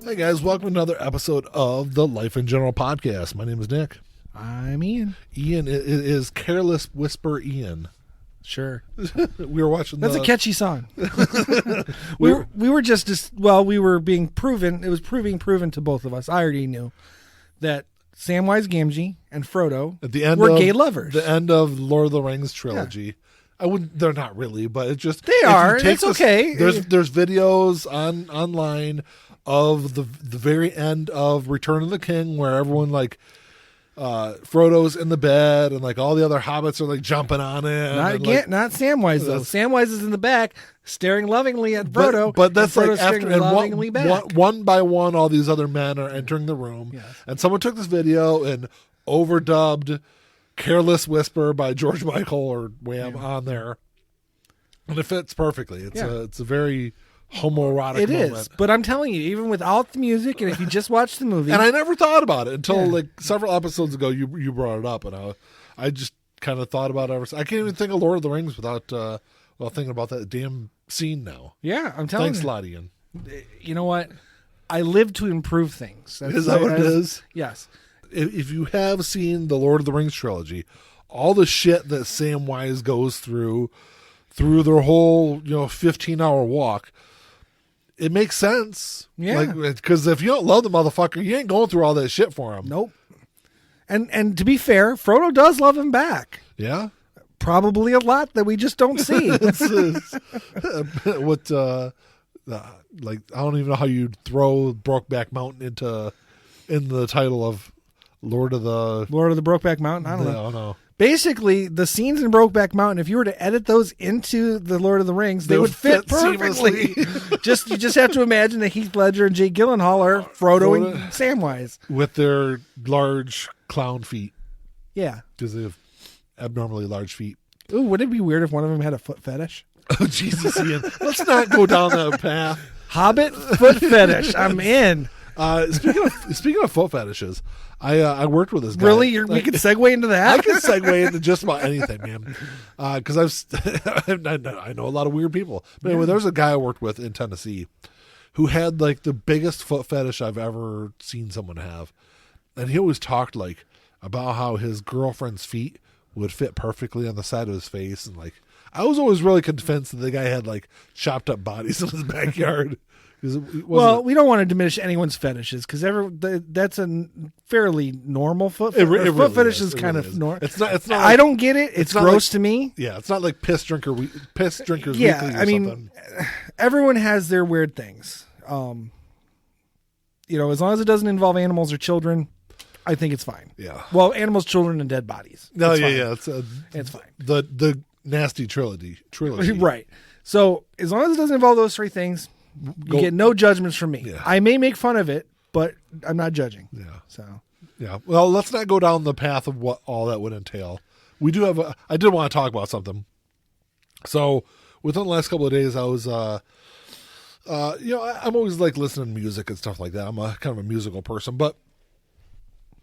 Hey guys, welcome to another episode of the Life in General podcast. My name is Nick. I'm Ian. Ian is Careless Whisper Ian. Sure. We were watching That's a catchy song. we were just we were being proven, it was proven to both of us. I already knew that Samwise Gamgee and Frodo at the end were of, gay lovers. The end of Lord of the Rings trilogy. Yeah. I wouldn't. They're not really, but it's just they are. It's okay. There's videos online of the very end of Return of the King where everyone Frodo's in the bed and all the other hobbits are jumping on it. Not Samwise though. Samwise is in the back staring lovingly at Frodo. But that's after lovingly back. One by one, all these other men are entering the room, yes. And someone took this video and overdubbed "Careless Whisper" by George Michael or Wham on there, and it fits perfectly. It's a very homoerotic moment. It is, but I'm telling you, even without the music, and if you just watch the movie, and I never thought about it until several episodes ago. You brought it up, and I just kind of thought about it. I can't even think of Lord of the Rings without thinking about that damn scene now. Yeah, I'm telling you. Thanks a lot, Ian. You know what? I live to improve things. Is that what it is? Yes. If you have seen the Lord of the Rings trilogy, all the shit that Samwise goes through their whole 15-hour walk. It makes sense. Yeah. Because if you don't love the motherfucker, you ain't going through all that shit for him. Nope. And to be fair, Frodo does love him back. Yeah. Probably a lot that we just don't see. I don't even know how you'd throw Brokeback Mountain in the title of Lord of the Brokeback Mountain. I don't know. No. Basically, the scenes in Brokeback Mountain, if you were to edit those into the Lord of the Rings, they would fit perfectly. You just have to imagine that Heath Ledger and Jake Gyllenhaal are Frodo and Samwise. With their large clown feet. Yeah. Because they have abnormally large feet. Ooh, would it be weird if one of them had a foot fetish? Oh, Jesus, Ian. Let's not go down that path. Hobbit foot fetish. I'm in. Speaking of foot fetishes, I worked with this guy. Really? We can segue into that? I can segue into just about anything, man. Because I know a lot of weird people. But anyway, there's a guy I worked with in Tennessee who had the biggest foot fetish I've ever seen someone have. And he always talked about how his girlfriend's feet would fit perfectly on the side of his face. And I was always really convinced that the guy had chopped up bodies in his backyard. Well, we don't want to diminish anyone's fetishes because that's a fairly normal foot fetish. Foot fetish is kind of normal. It's not. I don't get it. It's gross to me. Yeah, it's not like piss drinkers. Yeah, weekly or I mean, everyone has their weird things. As long as it doesn't involve animals or children, I think it's fine. Yeah. Well, animals, children, and dead bodies. No, it's fine. It's fine. The nasty trilogy. Right. So as long as it doesn't involve those three things. You get no judgments from me. Yeah. I may make fun of it, but I'm not judging. Yeah. So. Yeah. Well, let's not go down the path of what all that would entail. We do have I did want to talk about something. So within the last couple of days, I was, I'm always listening to music and stuff like that. I'm kind of a musical person, but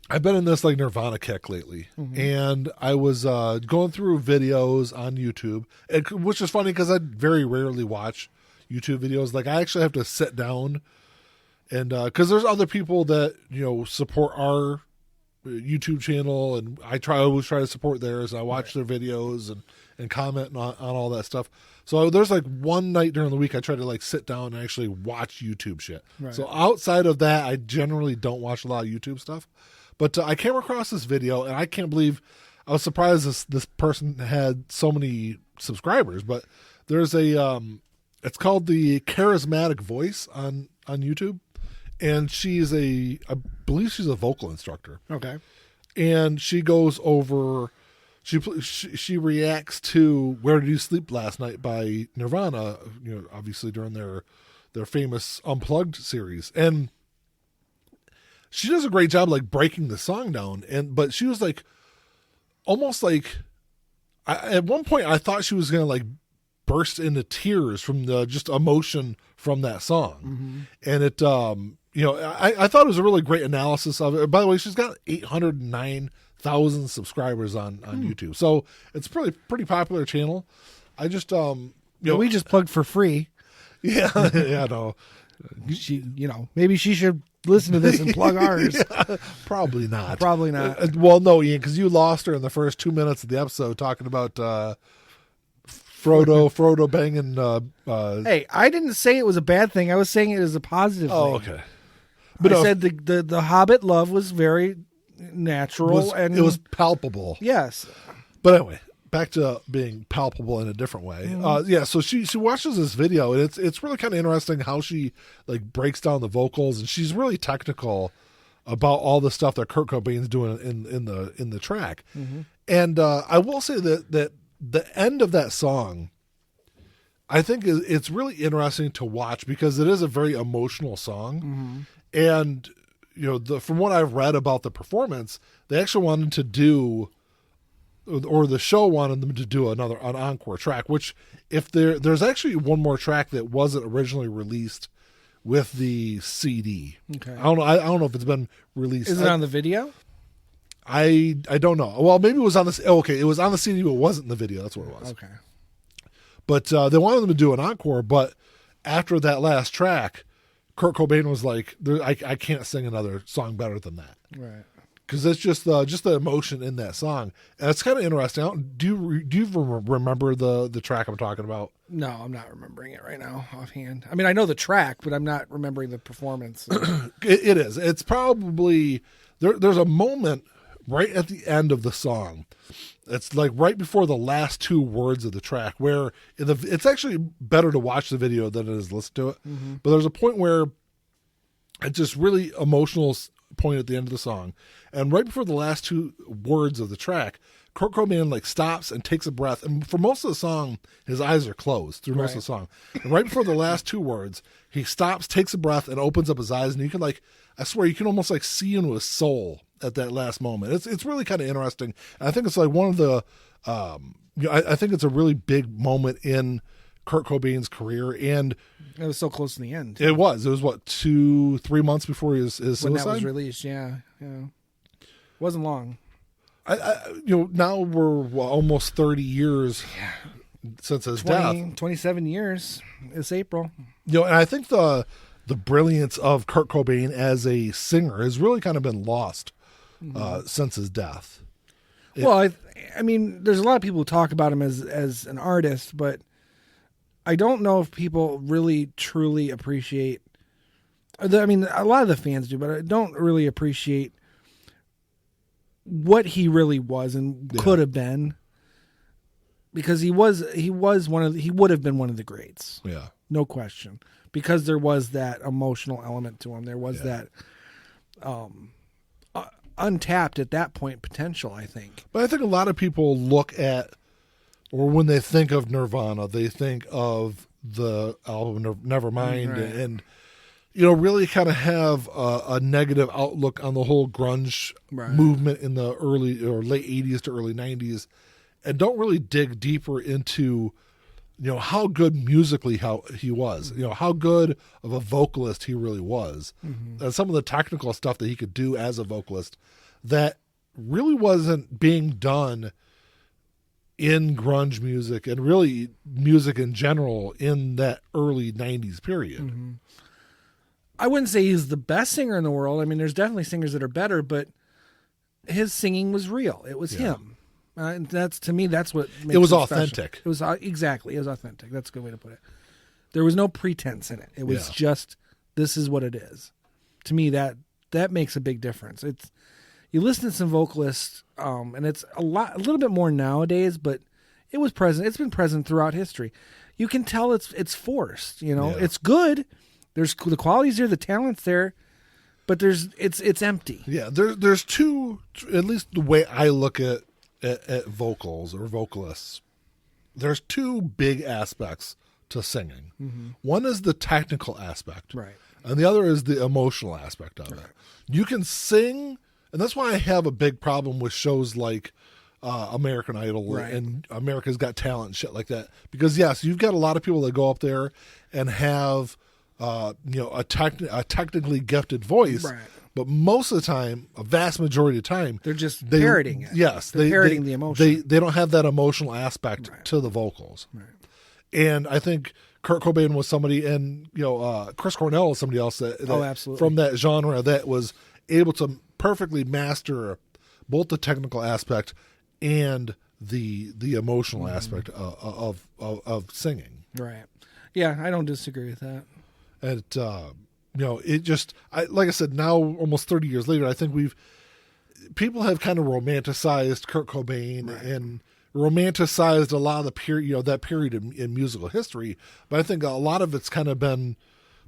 I've been in this Nirvana kick lately, and I was going through videos on YouTube, which is funny because I very rarely watch YouTube videos. I actually have to sit down and because there's other people that support our YouTube channel, and I always try to support theirs. And I watch their videos and comment on all that stuff. So there's one night during the week I try to sit down and actually watch YouTube shit. Right. So outside of that, I generally don't watch a lot of YouTube stuff. But I came across this video, and I can't believe I was surprised this person had so many subscribers. But there's it's called the Charismatic Voice on YouTube, and I believe she's a vocal instructor. Okay, and she goes over, she reacts to "Where Did You Sleep Last Night" by Nirvana. Obviously during their famous Unplugged series, and she does a great job breaking the song down. But she was almost at one point I thought she was gonna burst into tears from the just emotion from that song. And it I thought it was a really great analysis of it. By the way, she's got 809,000 subscribers on YouTube, so it's pretty popular channel. I just we just plugged for free. Yeah. No, She, maybe she should listen to this and plug ours. Yeah, probably not. Probably not. Well, no, Ian, because you lost her in the first 2 minutes of the episode talking about Frodo banging. Hey, I didn't say it was a bad thing. I was saying it was a positive thing. Oh, okay. But I said the Hobbit love was very natural and it was palpable. Yes. But anyway, back to being palpable in a different way. Yeah, so she watches this video, and it's really kind of interesting how she like breaks down the vocals, and she's really technical about all the stuff that Kurt Cobain's doing in the track. Mm-hmm. And I will say that the end of that song, I think it's really interesting to watch because it is a very emotional song. Mm-hmm. And from what I've read about the performance, they actually wanted to do, or the show wanted them to do an encore track. Which, if there's actually one more track that wasn't originally released with the CD. Okay, I don't know if it's been released. Is it on the video? I don't know. Well, maybe it was on this. Okay, it was on the CD, but it wasn't in the video. That's what it was. Okay, but they wanted them to do an encore. But after that last track, Kurt Cobain was like, I can't sing another song better than that. Right. Because it's just the emotion in that song. And it's kind of interesting. Do you remember the track I'm talking about? No, I'm not remembering it right now offhand. I mean, I know the track, but I'm not remembering the performance. It is. It's probably, there's a moment right at the end of the song. It's like right before the last two words of the track where it's actually better to watch the video than it is listen to it. Mm-hmm. But there's a point where it's just really emotional point at the end of the song. And right before the last two words of the track, Kurt Cobain like stops and takes a breath. And for most of the song, his eyes are closed through most of the song. And right before the last two words, he stops, takes a breath, and opens up his eyes. And you can I swear, you can almost like see into his soul at that last moment. It's really kind of interesting. And I think it's like one of the, I think it's a really big moment in Kurt Cobain's career. And it was so close to the end. It was what, 2-3 months before his suicide? When that was released. Yeah. Wasn't long. Now we're almost 30 years since his death. 27 years this April. And I think the brilliance of Kurt Cobain as a singer has really kind of been lost since his death. Well, I mean, there's a lot of people who talk about him as an artist, but I don't know if people really truly appreciate. I mean, a lot of the fans do, but I don't really appreciate what he really was and could have been, because he would have been one of the greats. Yeah, no question, because there was that emotional element to him. There was that untapped at that point potential, I think. But I think a lot of people look at, or when they think of Nirvana, they think of the album Nevermind, and really kind of have a negative outlook on the whole grunge movement in the early or late 80s to early 90s, and don't really dig deeper into, how good musically he was, how good of a vocalist he really was, and some of the technical stuff that he could do as a vocalist that really wasn't being done in grunge music and really music in general in that early 90s period. Mm-hmm. I wouldn't say he's the best singer in the world. I mean, there's definitely singers that are better, but his singing was real. It was him. And to me, that's what makes it was him authentic. Special. It was exactly. It was authentic. That's a good way to put it. There was no pretense in it. It was just, this is what it is. To me, that makes a big difference. You listen to some vocalists, and it's a little bit more nowadays, but it was present. It's been present throughout history. You can tell it's forced. It's good. There's the quality's there, the talent's there, but it's empty. Yeah, there's two, at least the way I look at vocals or vocalists. There's two big aspects to singing. Mm-hmm. One is the technical aspect, right, and the other is the emotional aspect of it. You can sing, and that's why I have a big problem with shows like American Idol and America's Got Talent and shit like that. Because yes, you've got a lot of people that go up there and have a technically gifted voice, but most of the time, a vast majority of the time, they're just parroting it. Yes, they're parroting the emotion. They don't have that emotional aspect to the vocals. Right. And I think Kurt Cobain was somebody, and Chris Cornell was somebody else that absolutely, from that genre that was able to perfectly master both the technical aspect and the emotional aspect of singing. Right. Yeah, I don't disagree with that. And it just, like I said, now almost 30 years later, I think people have kind of romanticized Kurt Cobain and romanticized a lot of the period, that period in musical history. But I think a lot of it's kind of been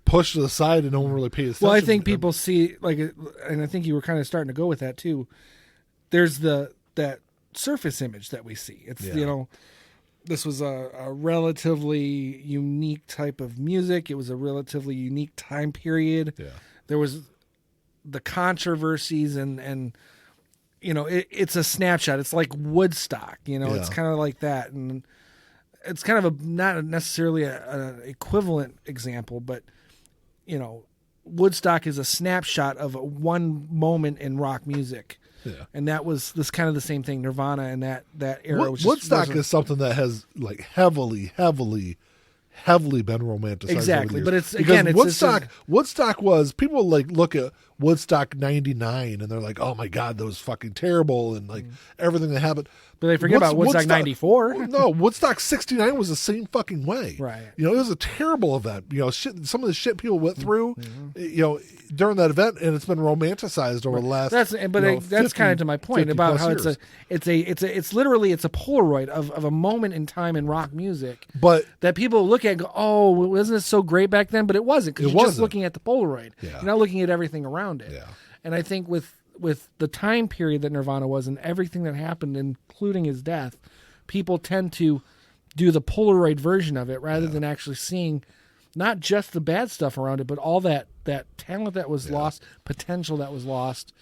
pushed to the side and no one really pays attention. Well, I think people see, and I think you were kind of starting to go with that too. There's that surface image that we see. It's, this was a relatively unique type of music. It was a relatively unique time period. Yeah. There was the controversies and it's a snapshot. It's like Woodstock, it's kind of like that. And it's kind of not necessarily an equivalent example, but, Woodstock is a snapshot of one moment in rock music. Yeah. And that was kind of the same thing. Nirvana and that era. Woodstock is something that has like heavily been romanticized. Exactly, but it's Woodstock was, people like look at Woodstock '99 and they're like, oh my god, that was fucking terrible and like everything that happened. But they forget about Woodstock '94. No, Woodstock '69 was the same fucking way. Right. It was a terrible event. Some of the shit people went through, during that event, and it's been romanticized over the last. That's kind of to my point about how years. it's literally a Polaroid of a moment in time in rock music, but that people look at and go, oh, wasn't it so great back then? But it wasn't, because you're just looking at the Polaroid. Yeah. You're not looking at everything around it. Yeah. And I think with the time period that Nirvana was and everything that happened, including his death, people tend to do the Polaroid version of it rather than actually seeing not just the bad stuff around it, but all that talent that was lost, potential that was lost,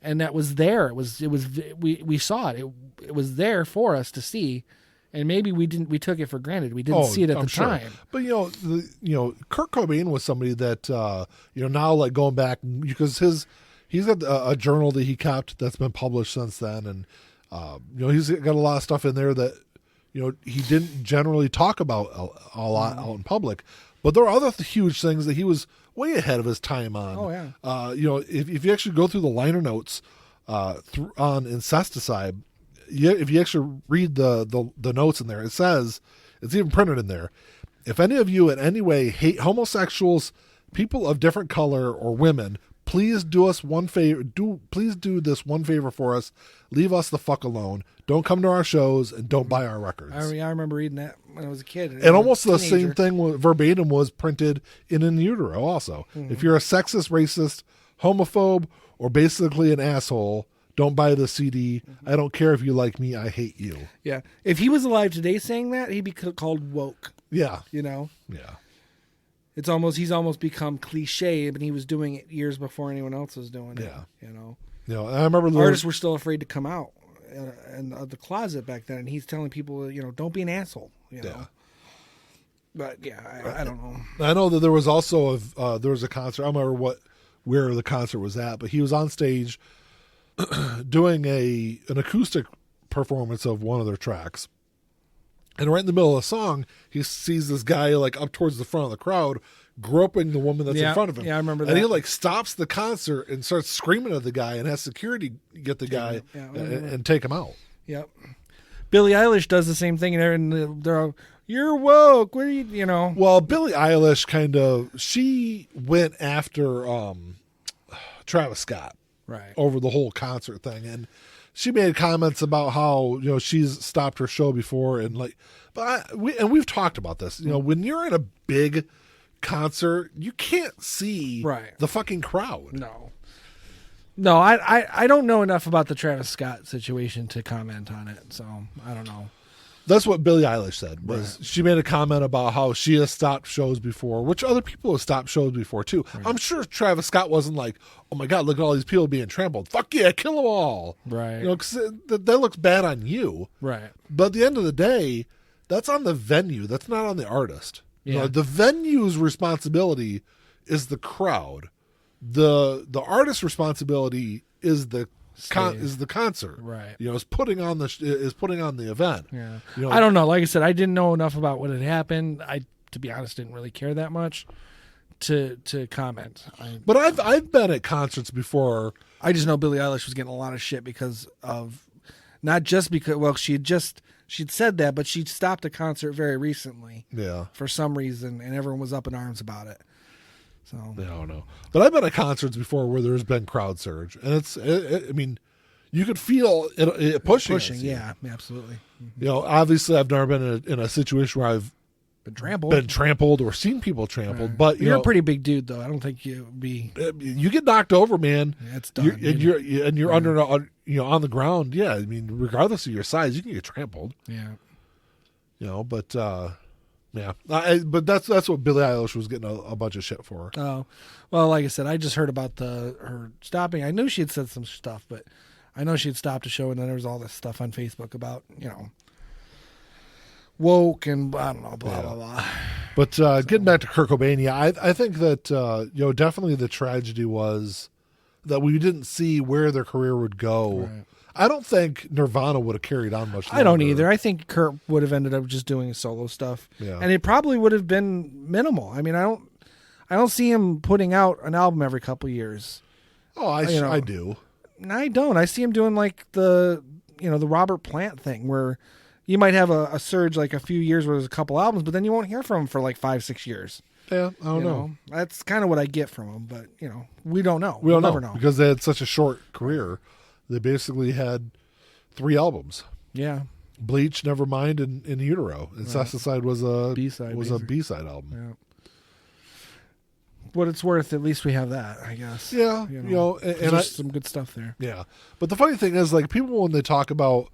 and that was there. We saw it. It was there for us to see, and maybe we took it for granted. We didn't see it at the time. But Kurt Cobain was somebody that now, like, going back, because he's got a journal that he kept that's been published since then, and he's got a lot of stuff in there that he didn't generally talk about a lot out in public. But there are other huge things that he was way ahead of his time on. Oh yeah. If you actually go through the liner notes on Incesticide, if you actually read the notes in there, it says, it's even printed in there, if any of you in any way hate homosexuals, people of different color, or women, please do us one favor. Please do this one favor for us. Leave us the fuck alone. Don't come to our shows and don't buy our records. I remember reading that when I was a kid. And almost the same thing verbatim was printed in utero also. Mm-hmm. If you're a sexist, racist, homophobe, or basically an asshole, don't buy the CD. Mm-hmm. I don't care if you like me. I hate you. Yeah. If he was alive today saying that, he'd be called woke. Yeah. Yeah. He's almost become cliche, but he was doing it years before anyone else was doing it. Yeah. I remember artists were still afraid to come out in the closet back then, and he's telling people, don't be an asshole. Yeah. But I don't know. I know that there was also there was a concert. I don't remember where the concert was at, but he was on stage doing an acoustic performance of one of their tracks. And right in the middle of the song, he sees this guy like up towards the front of the crowd, groping the woman that's in front of him. Yeah, I remember that. And he like stops the concert and starts screaming at the guy, and has security get the guy and take him out. Yep. Billie Eilish does the same thing, and they're all, you're woke. What are you? Well, Billie Eilish she went after Travis Scott, right, over the whole concert thing, and she made comments about how she's stopped her show before, and like, we've talked about this. When you're in a big concert, you can't see the fucking crowd. No, I don't know enough about the Travis Scott situation to comment on it, so I don't know. That's what Billie Eilish said. She made a comment about how she has stopped shows before, which other people have stopped shows before too. Right. I'm sure Travis Scott wasn't like, oh my god, look at all these people being trampled. Fuck yeah, kill them all. Right. Because that looks bad on you. Right. But at the end of the day, that's on the venue. That's not on the artist. Yeah. The venue's responsibility is the crowd. The artist's responsibility is the concert, right? Is putting on the event. Yeah, I don't know. Like I said, I didn't know enough about what had happened. I to be honest, didn't really care that much to comment. But I've been at concerts before. I just know Billie Eilish was getting a lot of shit because of, not just because, well, she'd said that, but she'd stopped a concert very recently. Yeah. For some reason, and everyone was up in arms about it. So I don't know. But I've been at concerts before where there's been crowd surge, and I mean, you could feel it pushing. Yeah, absolutely. Mm-hmm. You know, obviously, I've never been in a situation where I've been trampled or seen people trampled. Right. But you're a pretty big dude, though. I don't think you'd be. You get knocked over, man. Yeah, it's done. You're under, on the ground. Yeah, I mean, regardless of your size, you can get trampled. Yeah. You know, but yeah, but that's what Billie Eilish was getting a bunch of shit for. Oh, well, like I said, I just heard about her stopping. I knew she had said some stuff, but I know she had stopped a show, and then there was all this stuff on Facebook about, woke and I don't know, blah blah blah. But getting back to Kurt Cobain, yeah, I think that definitely the tragedy was that we didn't see where their career would go. Right. I don't think Nirvana would have carried on much longer. I don't either. I think Kurt would have ended up just doing solo stuff, and it probably would have been minimal. I mean, I don't see him putting out an album every couple of years. Oh, I do. I don't. I see him doing like the Robert Plant thing where you might have a surge like a few years where there's a couple albums, but then you won't hear from him for like 5-6 years. Yeah, I don't know. That's kind of what I get from him, but we don't know. We'll never know because they had such a short career. They basically had 3 albums. Yeah. Bleach, Nevermind, and In Utero. Incesticide was a B-side album. Yeah. What it's worth, at least we have that, I guess. Yeah. And there's some good stuff there. Yeah. But the funny thing is, like, people when they talk about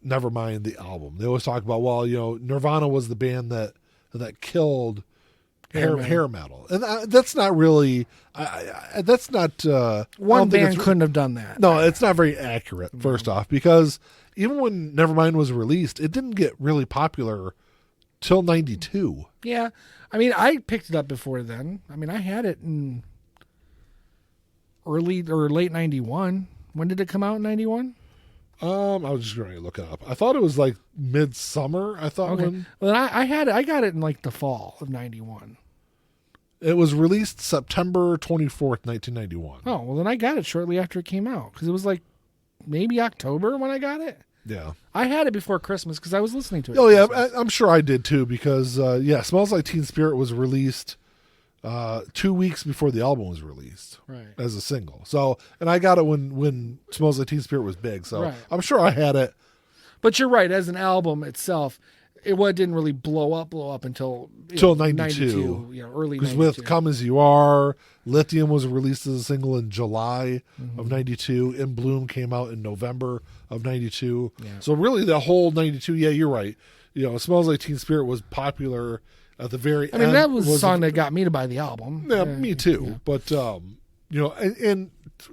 Nevermind, the album, they always talk about, well, Nirvana was the band that killed hair metal, and that's not really. That's not one band couldn't have done that. No, it's not very accurate. First off, because even when Nevermind was released, it didn't get really popular till '92. Yeah, I mean, I picked it up before then. I mean, I had it in early or late '91. When did it come out in '91? I was just going to look it up. I thought it was like midsummer. I thought. Okay. Well, I had it. I got it in like the fall of '91. It was released September 24th, 1991. Oh, well, then I got it shortly after it came out because it was like maybe October when I got it. Yeah. I had it before Christmas because I was listening to it. Oh, yeah, I'm sure I did too because, Smells Like Teen Spirit was released 2 weeks before the album was released as a single. So, and I got it when Smells Like Teen Spirit was big. So I'm sure I had it. But you're right. As an album itself, it didn't really blow up until 92. Early 92. Because with Come As You Are, Lithium was released as a single in July of 92. In Bloom came out in November of 92. Yeah. So really the whole 92, yeah, you're right. Smells Like Teen Spirit was popular at the very end. I mean, that was a song that got me to buy the album. Yeah, me too. Yeah. But, and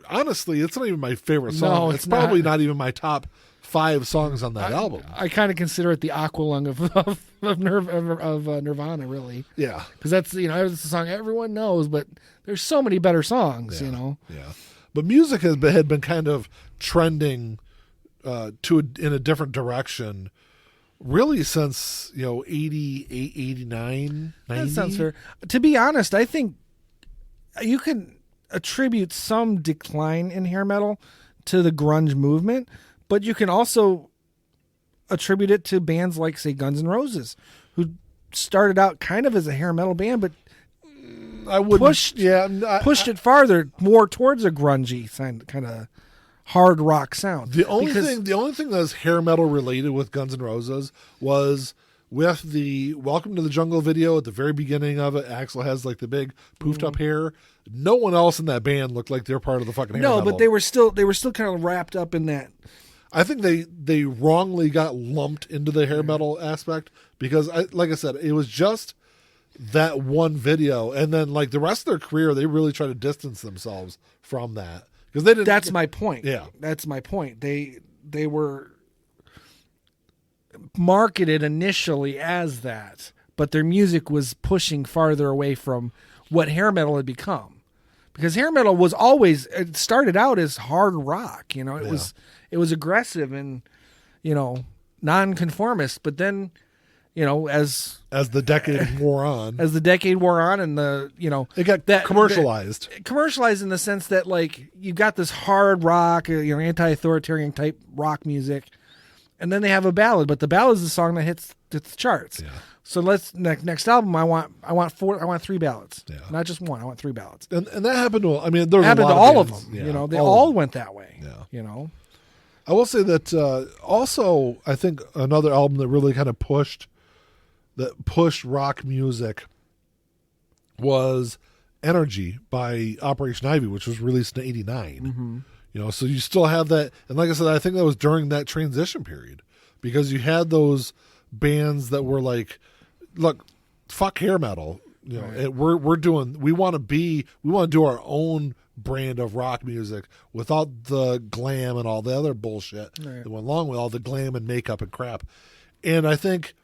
honestly, it's not even my favorite song. No, it's probably not even my top 5 songs on that album. I kind of consider it the Aqualung of Nirvana, really. Yeah, because that's it's a song everyone knows, but there's so many better songs. Yeah. But music had been kind of trending in a different direction, really since 88, 89, 90. That sounds fair. To be honest, I think you can attribute some decline in hair metal to the grunge movement. But you can also attribute it to bands like, say, Guns N' Roses, who started out kind of as a hair metal band, but pushed it farther, more towards a grungy kind of hard rock sound. The only thing that was hair metal related with Guns N' Roses was with the Welcome to the Jungle video at the very beginning of it. Axl has like the big poofed up hair. No one else in that band looked like they're part of the fucking hair metal. No, but they were still kind of wrapped up in that. I think they wrongly got lumped into the hair metal aspect because, like I said, it was just that one video, and then like the rest of their career, they really try to distance themselves from that because they didn't. That's my point. Yeah, that's my point. They were marketed initially as that, but their music was pushing farther away from what hair metal had become. Because hair metal was always, it started out as hard rock, it was aggressive and, nonconformist, but then, as the decade wore on. As the decade wore on, and it got commercialized. Commercialized in the sense that like you got this hard rock, anti-authoritarian type rock music, and then they have a ballad, but the ballad is the song that hits the charts. Yeah. So next album, I want 3 ballads, not just one. I want 3 ballads. And that happened to, I mean, there happened to all of them. Yeah, they all went that way. Yeah. I will say that also, I think another album that really kind of pushed rock music was Energy by Operation Ivy, which was released in '89. Mm-hmm. So you still have that, and like I said, I think that was during that transition period, because you had those bands that were like, look, fuck hair metal. Right. We want to do our own brand of rock music without the glam and all the other bullshit that went along with all the glam and makeup and crap. And I think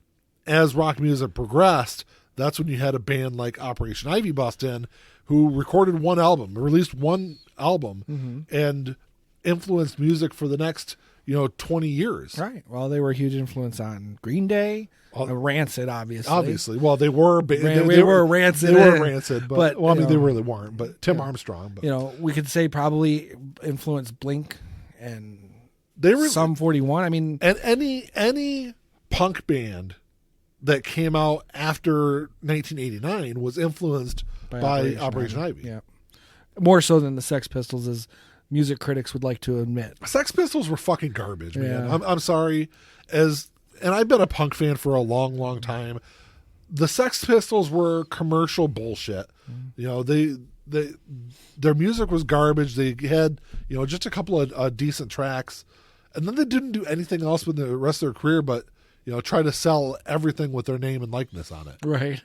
as rock music progressed, that's when you had a band like Operation Ivy bust in, who recorded released one album, and influenced music for the next 20 years. Right. Well, they were a huge influence on Green Day, Rancid, obviously. Obviously. Well, they were they were Rancid. They were Rancid, but I mean, they really weren't. But Tim Armstrong. But. We could say probably influenced Blink and Sum 41. I mean, and any punk band that came out after 1989 was influenced by Operation Ivy. Yeah. More so than the Sex Pistols, as music critics would like to admit. Sex Pistols were fucking garbage, man. I'm sorry. And I've been a punk fan for a long, long time. The Sex Pistols were commercial bullshit. Their music was garbage. They had, just a couple of decent tracks, and then they didn't do anything else with the rest of their career but, try to sell everything with their name and likeness on it. Right.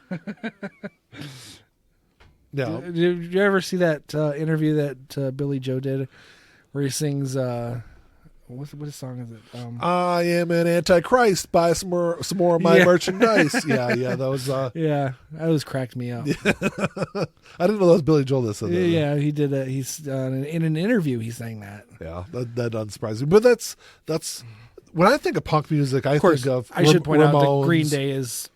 Yeah. Did you ever see that interview that Billy Joe did, where he sings? What song is it? I am an antichrist. Buy some more of my merchandise. Yeah, that was. That was cracked me up. I didn't know that was Billy Joel that said that. Yeah, he did that. He's in an interview. He sang that. Yeah, that doesn't surprise me. But that's when I think of punk music. I think of. I should point out that Green Day is.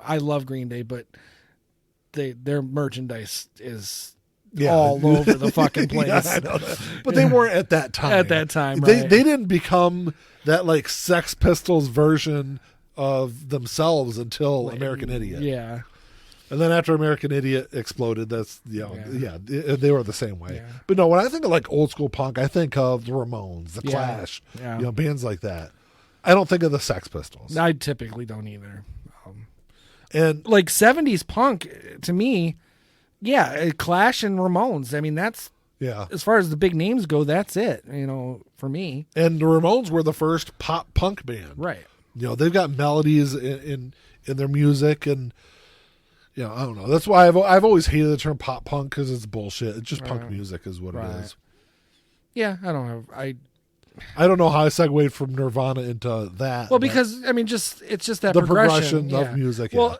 I love Green Day, but their merchandise is all over the fucking place. Yeah, I know that. But they weren't at that time. At that time, right. They didn't become that like Sex Pistols version of themselves until American Idiot. Yeah. And then after American Idiot exploded, that's they were the same way. Yeah. But no, when I think of like old school punk, I think of the Ramones, the Clash, bands like that. I don't think of the Sex Pistols. I typically don't either. And like 70s punk, to me, Clash and Ramones. I mean, that's as far as the big names go, that's it. For me. And the Ramones were the first pop punk band, right? They've got melodies in their music, and I don't know. That's why I've always hated the term pop punk, because it's bullshit. It's just punk music, is what it is. Yeah, I don't know how I segued from Nirvana into that. Well, because it's just that the progression of music. Well,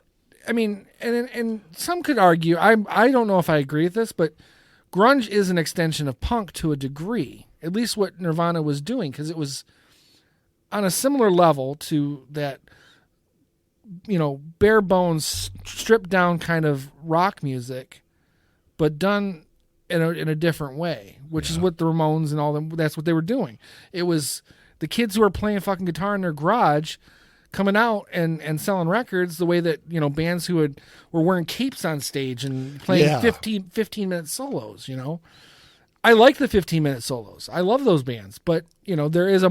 I mean, and some could argue. I don't know if I agree with this, but grunge is an extension of punk to a degree. At least what Nirvana was doing, because it was on a similar level to that. Bare bones, stripped down kind of rock music, but done in a different way, which is what the Ramones and all them, that's what they were doing. It was the kids who were playing fucking guitar in their garage coming out and selling records the way that, bands who were wearing capes on stage and playing 15-minute solos, I like the 15-minute solos. I love those bands, but there is a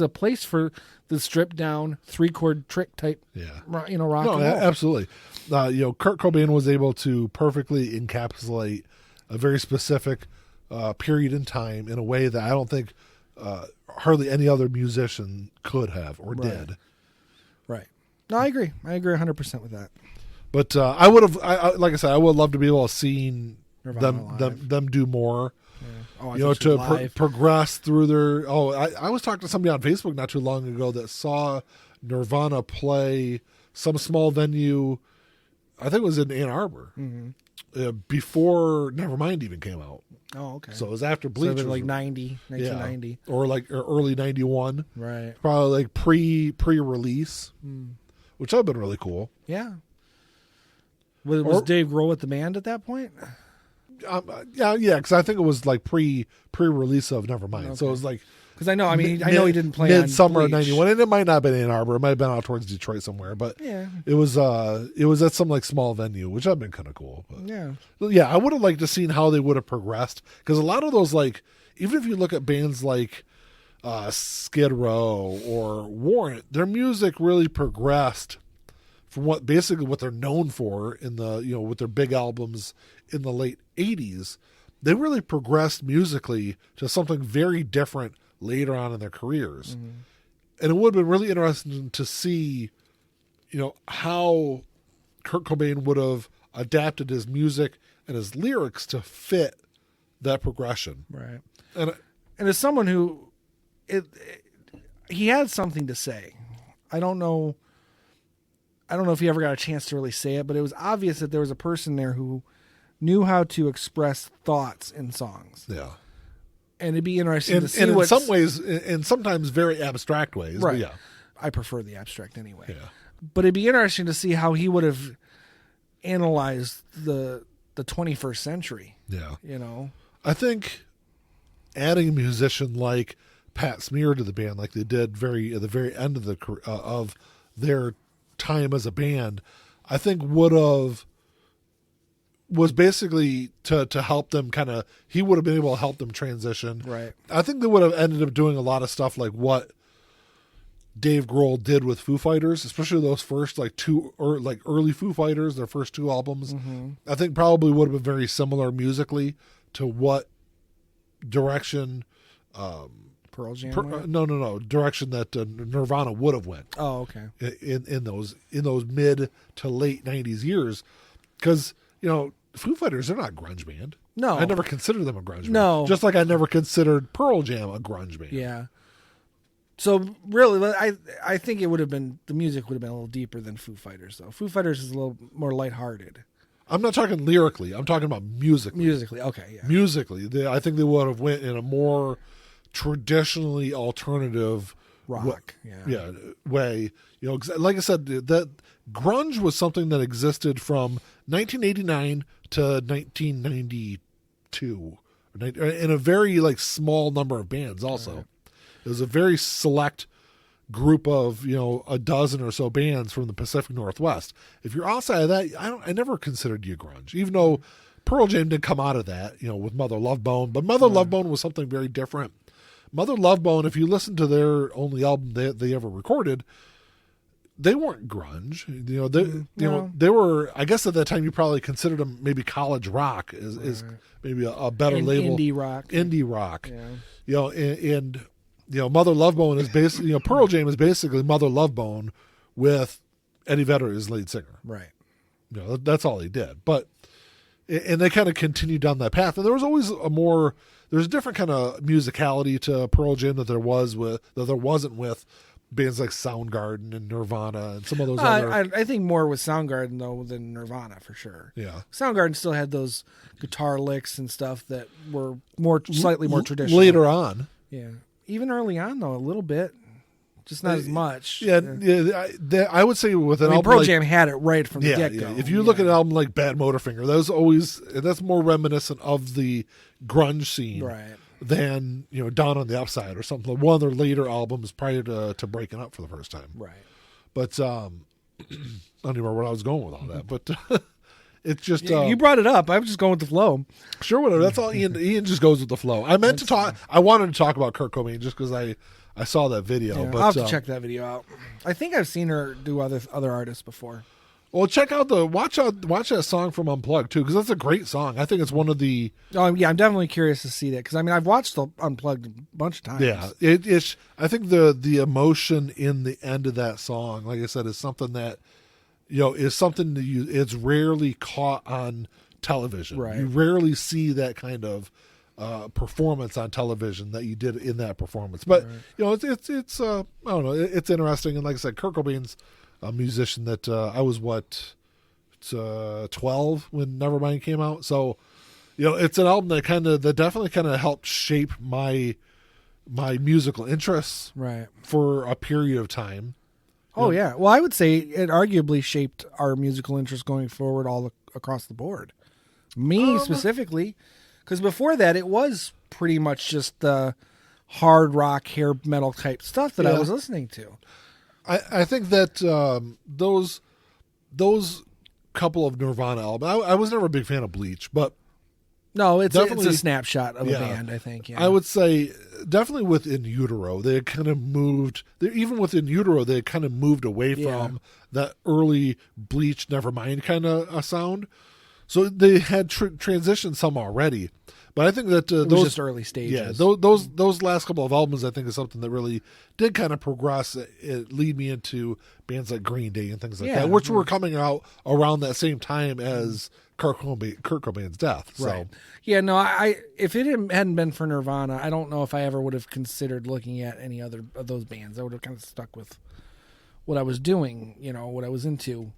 place for the stripped down 3-chord trick type, rock and roll. Absolutely. Kurt Cobain was able to perfectly encapsulate a very specific period in time in a way that I don't think hardly any other musician could have or did. Right. No, I agree. I agree 100% with that. But I would have, like I said, I would love to be able to see them do more. Yeah. To progress through their. I was talking to somebody on Facebook not too long ago that saw Nirvana play some small venue. I think it was in Ann Arbor. Mm-hmm. Before Nevermind even came out. Oh, okay. So it was after Bleachers. So like 1990. Or like early 91. Right. Probably like pre-release. which would have been really cool. Yeah. Was Dave Grohl with the band at that point? Yeah, because I think it was like pre-release of Nevermind. Okay. So it was like, because I know he didn't play midsummer on of '91, and it might not have been Ann Arbor. It might have been out towards Detroit somewhere, but it was at some like small venue, which would have been kind of cool. But, yeah, I would have liked to seen how they would have progressed, because a lot of those, like, even if you look at bands like Skid Row or Warrant, their music really progressed from what they're known for in the, with their big albums in the late 80s. They really progressed musically to something very different later on in their careers. Mm-hmm. And it would have been really interesting to see, how Kurt Cobain would have adapted his music and his lyrics to fit that progression. Right. And as someone who, he had something to say. I don't know if he ever got a chance to really say it, but it was obvious that there was a person there who knew how to express thoughts in songs. Yeah. And it'd be interesting to see in some ways, and sometimes very abstract ways. Right. Yeah. I prefer the abstract anyway. Yeah. But it'd be interesting to see how he would have analyzed the 21st century. Yeah. I think adding a musician like Pat Smear to the band, like they did at the very end of their time as a band, I think was basically to help them he would have been able to help them transition. Right. I think they would have ended up doing a lot of stuff like what Dave Grohl did with Foo Fighters, especially those first early Foo Fighters, their first two albums. Mm-hmm. I think probably would have been very similar musically to what direction Pearl Jam direction that Nirvana would have went. Oh, okay. In those mid to late 90s years, because Foo Fighters, they're not a grunge band. No, I never considered them a grunge band. No, just like I never considered Pearl Jam a grunge band. Yeah. So really, I think the music would have been a little deeper than Foo Fighters, though. Foo Fighters is a little more lighthearted. I'm not talking lyrically. I'm talking about musically. Musically, okay, yeah. Musically, I think they would have went in a more traditionally alternative rock, way. Like I said, that grunge was something that existed from 1989 to 1992, in a very small number of bands. Also, right. It was a very select group of a dozen or so bands from the Pacific Northwest. If you're outside of that, I never considered you grunge, even though Pearl Jam did come out of that, with Mother Love Bone, but Mother Love Bone was something very different. Mother Love Bone, if you listen to their only album they ever recorded, they weren't grunge. They were. I guess at that time you probably considered them maybe college rock is maybe a better label. Indie rock. Yeah. And Mother Love Bone is basically Pearl Jam is basically Mother Love Bone with Eddie Vedder as lead singer. Right. That's all he did. But and they kind of continued down that path. And there was always there's a different kind of musicality to Pearl Jam that there wasn't with bands like Soundgarden and Nirvana and some of those other. I think more with Soundgarden though than Nirvana for sure. Yeah, Soundgarden still had those guitar licks and stuff that were slightly more traditional later on. Yeah, even early on though a little bit, just not as much. Yeah. I would say with an album Pearl Jam had it right from the get go. Yeah. If you look at an album like Bad Motorfinger, that's more reminiscent of the grunge scene, right? Than Dawn on the Upside or something, like one of their later albums prior to breaking up for the first time. Right. But I don't even remember where I was going with all that. But it's just you brought it up. I was just going with the flow. Sure, whatever. That's all. Ian just goes with the flow. I wanted to talk about Kurt Cobain just because I saw that video. Yeah, but I'll have to check that video out. I think I've seen her do other artists before. Well, watch that song from Unplugged too, because that's a great song. I think it's one of the. Oh yeah, I'm definitely curious to see that because I've watched the Unplugged a bunch of times. Yeah, it's. I think the emotion in the end of that song, like I said, is something that is something that it's rarely caught on television. Right. You rarely see that kind of performance on television that you did in that performance. But right. It's I don't know. It's interesting, and like I said, Kurt Cobain's a musician that I was 12 when Nevermind came out. So, it's an album that definitely kind of helped shape my musical interests right for a period of time. Oh, yeah. Well, I would say it arguably shaped our musical interest going forward all across the board. Me specifically, because before that, it was pretty much just the hard rock, hair metal type stuff that I was listening to. I think that those couple of Nirvana albums, I was never a big fan of Bleach, but no, it's a snapshot of a band, I think. Yeah. I would say definitely with In Utero, they had kind of moved, even with In Utero, they had kind of moved away from that early Bleach, Nevermind kind of a sound. So they had transitioned some already. But I think that it was just early stages. Yeah, those last couple of albums, I think, is something that really did kind of progress. It lead me into bands like Green Day and things like that, which were coming out around that same time as Kurt Cobain's death. So. Right. Yeah, no, if it hadn't been for Nirvana, I don't know if I ever would have considered looking at any other of those bands. I would have kind of stuck with what I was doing, what I was into.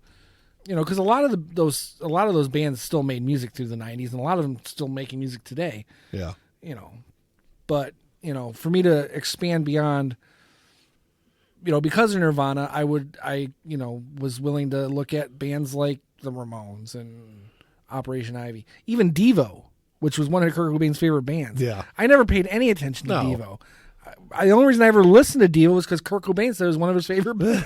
Because a lot of those bands still made music through the 90s, and a lot of them still making music today. Yeah. But for me to expand beyond, because of Nirvana, I was willing to look at bands like the Ramones and Operation Ivy, even Devo, which was one of Kurt Cobain's favorite bands. Yeah. I never paid any attention to Devo. The only reason I ever listened to Devo was because Kurt Cobain said it was one of his favorite bands.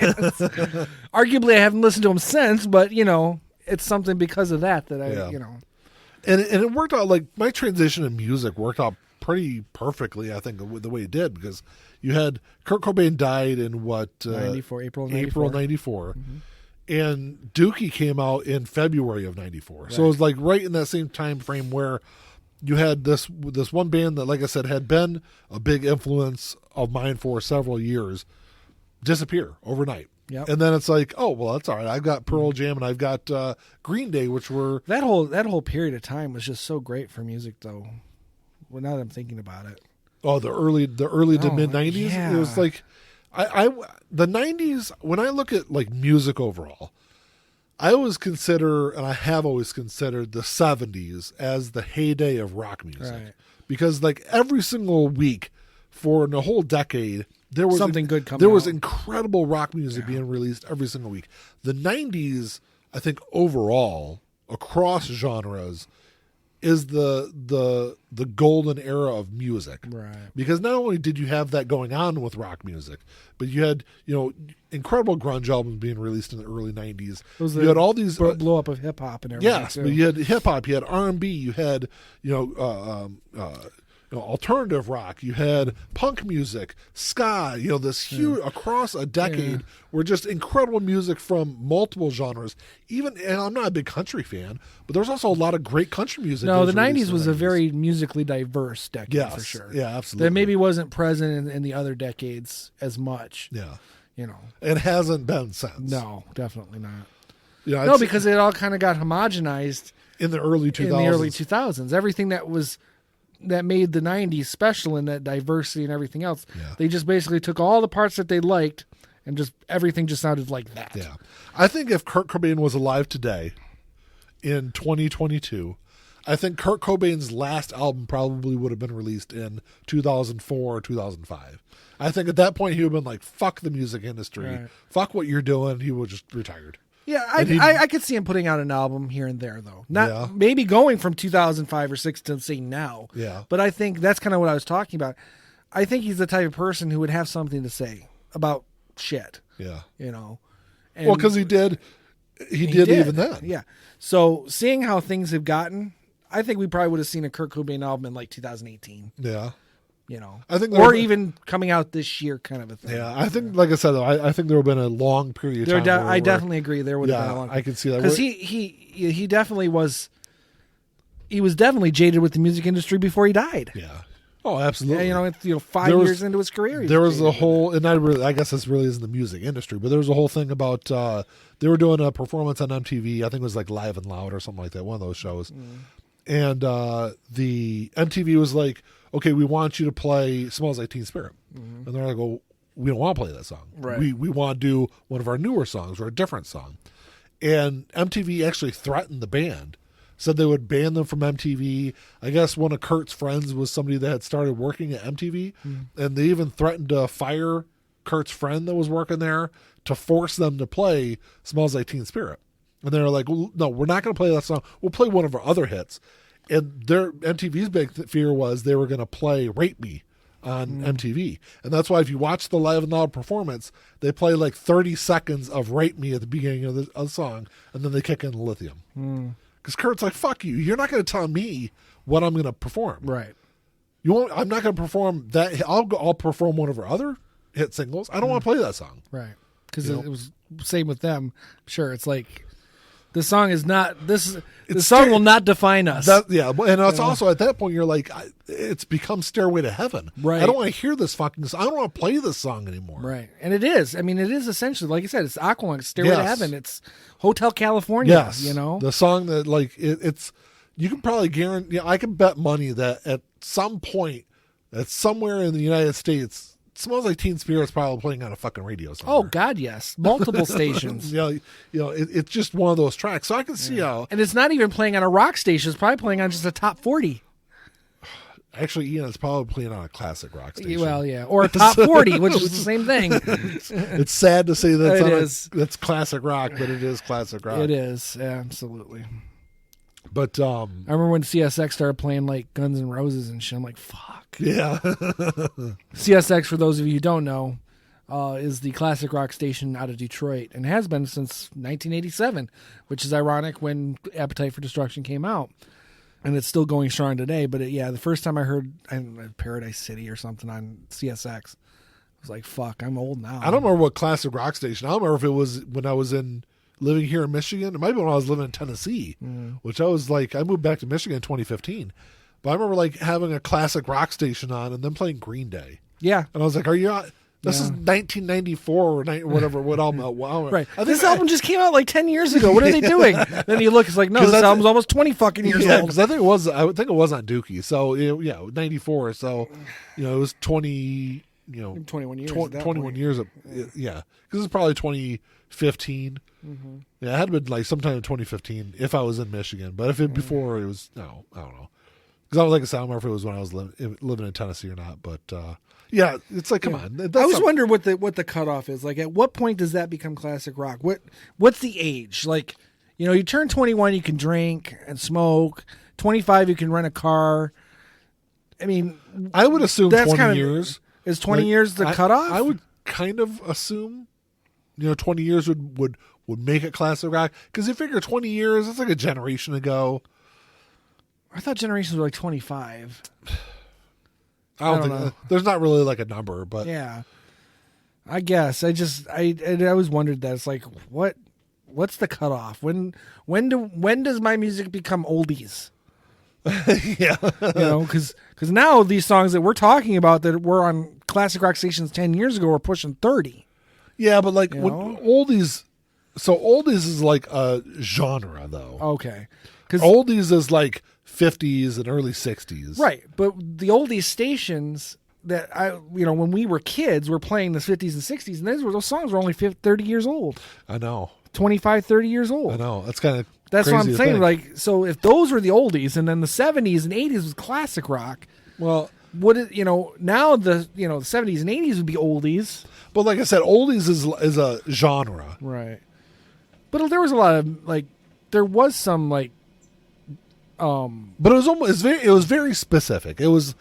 Arguably, I haven't listened to him since, but, it's something because of that And it worked out, like, my transition in music worked out pretty perfectly, I think, the way it did, because you had Kurt Cobain died in what? 94, April 94. Mm-hmm. And Dookie came out in February of 94. Right. So it was like right in that same time frame where you had this one band that, like I said, had been a big influence of mine for several years disappear overnight. Yep. And then it's like, oh, well, that's all right. I've got Pearl Jam and I've got Green Day, which were... That whole period of time was just so great for music, though. Well, now that I'm thinking about it. Oh, the early to mid-90s? Yeah. It was like... the 90s, when I look at like music overall, I always consider, and I have always considered, the 70s as the heyday of rock music. Right. Because like every single week for the whole decade, there was something good coming. There was incredible rock music being released every single week. The 90s, I think overall, across genres, is the golden era of music. Right. Because not only did you have that going on with rock music, but you had, incredible grunge albums being released in the early 90s. You had all these blow up of hip hop and everything. Yes, but you had hip hop, you had R&B, you had alternative rock, you had punk music, ska, this huge across a decade were just incredible music from multiple genres. Even, and I'm not a big country fan, but there's also a lot of great country music. No, the 90s was a very musically diverse decade, for sure. Yeah, absolutely. That maybe wasn't present in the other decades as much. Yeah. It hasn't been since. No, definitely not. Yeah, because it all kind of got homogenized in the early 2000s. Everything that made the 90s special in that diversity and everything else. Yeah. They just basically took all the parts that they liked and just everything just sounded like that. Yeah. I think if Kurt Cobain was alive today in 2022, I think Kurt Cobain's last album probably would have been released in 2004 or 2005. I think at that point he would have been like, fuck the music industry. Right. Fuck what you're doing. He would have just retired. Yeah, I could see him putting out an album here and there, though. Not maybe going from 2005 or 6 to say now. Yeah. But I think that's kind of what I was talking about. I think he's the type of person who would have something to say about shit. Yeah. And, well, because he did even then. Yeah. So seeing how things have gotten, I think we probably would have seen a Kurt Cobain album in like 2018. Yeah. I think, or even coming out this year, kind of a thing. Yeah, I think, like I said, I think there would have been a long period of time. I definitely agree. There would have been a long. I can see that because he definitely was. He was definitely jaded with the music industry before he died. Yeah. Oh, absolutely. Yeah, it's 5 years into his career. There was a whole, and I guess this really isn't the music industry, but there was a whole thing about they were doing a performance on MTV. I think it was like Live and Loud or something like that. One of those shows, and the MTV was like, okay, we want you to play Smells Like Teen Spirit. Mm-hmm. And they're like, well, we don't want to play that song. Right. We want to do one of our newer songs or a different song. And MTV actually threatened the band, said they would ban them from MTV. I guess one of Kurt's friends was somebody that had started working at MTV, and they even threatened to fire Kurt's friend that was working there to force them to play Smells Like Teen Spirit. And they were like, well, no, we're not going to play that song. We'll play one of our other hits. And their MTV's big fear was they were going to play Rape Me on MTV. And that's why if you watch the Live and Loud performance, they play like 30 seconds of Rape Me at the beginning of the song, and then they kick in Lithium. Because Kurt's like, fuck you. You're not going to tell me what I'm going to perform. Right. You won't. I'm not going to perform that. I'll perform one of our other hit singles. I don't want to play that song. Right. Because it was same with them. Sure. It's like, the song is not this. The song will not define us. And it's also at that point you're like, it's become Stairway to Heaven. Right. I don't want to hear this fucking song. I don't want to play this song anymore. Right. And it is. I mean, it is essentially, like I said, it's Aqualung, Stairway to Heaven. It's Hotel California. Yes. You know, the song that like it's. You can probably guarantee. I can bet money that at some point, that somewhere in the United States, Smells Like Teen Spirit's probably playing on a fucking radio somewhere. Oh God, yes, multiple stations. It's just one of those tracks. So I can see how. And it's not even playing on a rock station. It's probably playing on just a top 40. Actually, Ian, it's probably playing on a classic rock station. Well, yeah, or a top 40, which is the same thing. It's sad to say that's classic rock, but it is classic rock. It is, yeah, absolutely. But I remember when CSX started playing like Guns N' Roses and shit. I'm like, fuck. Yeah. CSX, for those of you who don't know, is the classic rock station out of Detroit and has been since 1987, which is ironic when Appetite for Destruction came out. And it's still going strong today. But the first time I heard Paradise City or something on CSX, I was like, fuck, I'm old now. I don't remember what classic rock station. I don't remember if it was when I was living here in Michigan. It might be when I was living in Tennessee, which I moved back to Michigan in 2015. But I remember like having a classic rock station on and then playing Green Day. Yeah. And I was like, are you not? This is 1994 or whatever. What album? Wow. Right. This album just came out like 10 years ago. What are they doing? Then you look, it's like, no, this album's almost 20 fucking years old. Because I think it was on Dookie. So, 94. So, it was 20, 21 years. 21 years. Yeah. Because it's probably 2015. Mm-hmm. Yeah, it had been like sometime in 2015 if I was in Michigan. But if it before it was, no, I don't know. Because like I said, I don't remember if it was when I was living in Tennessee or not. But yeah, it's like, come on. I was wondering what the cutoff is. Like, at what point does that become classic rock? What's the age? Like, you turn 21, you can drink and smoke. 25, you can rent a car. I mean, I would assume 20 years. Is 20 years the cutoff? I would kind of assume, 20 years would make it classic rock. Because you figure 20 years, that's like a generation ago. I thought generations were like 25. I don't think there's not really like a number, but yeah, I guess I always wondered that. It's like, what's the cutoff? When does my music become oldies? Yeah, because now these songs that we're talking about that were on classic rock stations 10 years ago are pushing 30. Yeah, but like when oldies, so oldies is like a genre though. Okay, because oldies is like 50s and early 60s. Right. But the oldies stations that when we were kids were playing the 50s and 60s, and those songs were only 30 years old. I know. 25, 30 years old. I know. That's kind of That's what I'm saying. Like, so if those were the oldies and then the 70s and 80s was classic rock, well, would it, now the 70s and 80s would be oldies. But like I said, oldies is a genre. Right. But there was a lot of there was some but it was very specific. It was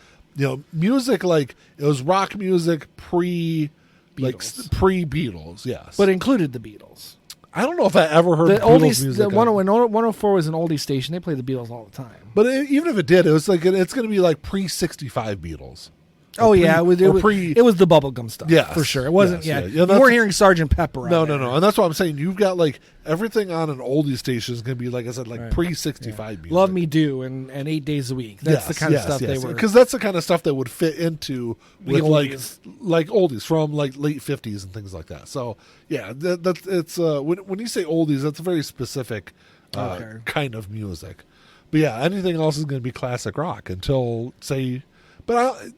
music, like it was rock music pre Beatles, yes, but included the Beatles. I don't know if I ever heard the Beatles music. When 104 was an oldie station, they played the Beatles all the time. But even if it did, it was like it's going to be like pre 65 Beatles. It was the bubblegum stuff. Yeah, for sure. It wasn't. Yes, you weren't hearing Sgt. Pepper. No, and that's what I'm saying. You've got like everything on an oldie station is going to be, like I said, like pre 65 music. Love Me Do and 8 Days a Week. That's the kind of stuff they were. Because that's the kind of stuff that would fit into with like oldies from like late 50s and things like that. So yeah, it's when you say oldies, that's a very specific kind of music. But yeah, anything else is going to be classic rock until say. But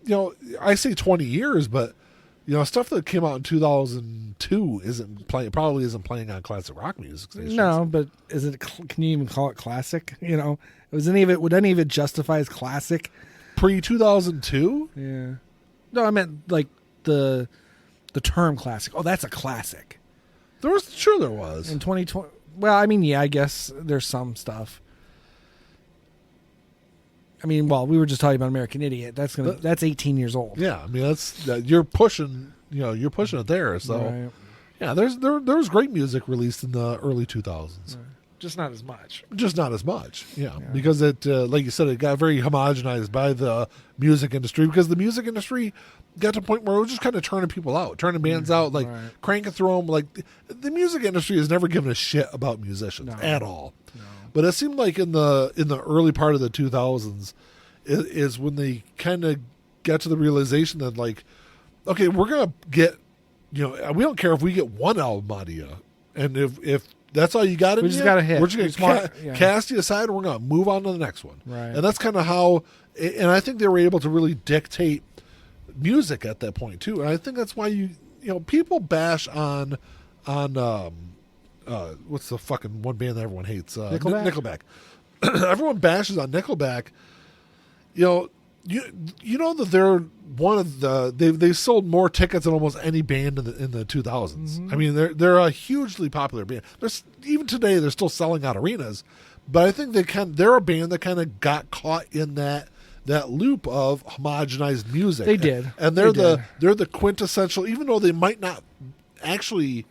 I say 20 years, but stuff that came out in 2002 probably isn't playing on classic rock music stations. No, but can you even call it classic? Would any of it justify as classic? Pre 2002? Yeah. No, I meant like the The term classic. Oh, that's a classic. There was In 2020. Well, I mean, yeah, I guess there's some stuff. I mean, well, we were just talking about American Idiot. That's 18 years old. Yeah, I mean you're pushing it there. So Right. yeah, there was great music released in the early 2000s. Right. Just not as much. Just not as much, yeah. Because it, like you said, it got very homogenized by the music industry. Because the music industry got to a point where it was just kind of turning people out, turning bands out, like cranking through them. Like the music industry has never given a shit about musicians at all. No. But it seemed like in the early part of the 2000s is when they kind of got to the realization that, like, okay, we're gonna get, we don't care if we get one album out of you, and if that's all you got in we just got to hit. We're just going to cast you aside, and we're going to move on to the next one. Right. And that's kind of how, and I think they were able to really dictate music at that point too. And I think that's why people bash on what's the fucking one band that everyone hates? Nickelback. Everyone bashes on Nickelback. You know that they're one of they've sold more tickets than almost any band in the 2000s. Mm-hmm. I mean, they're a hugely popular band. Even today they're still selling out arenas, but I think they're a band that kind of got caught in that loop of homogenized music. They did, and they're the quintessential. Even though they might not actually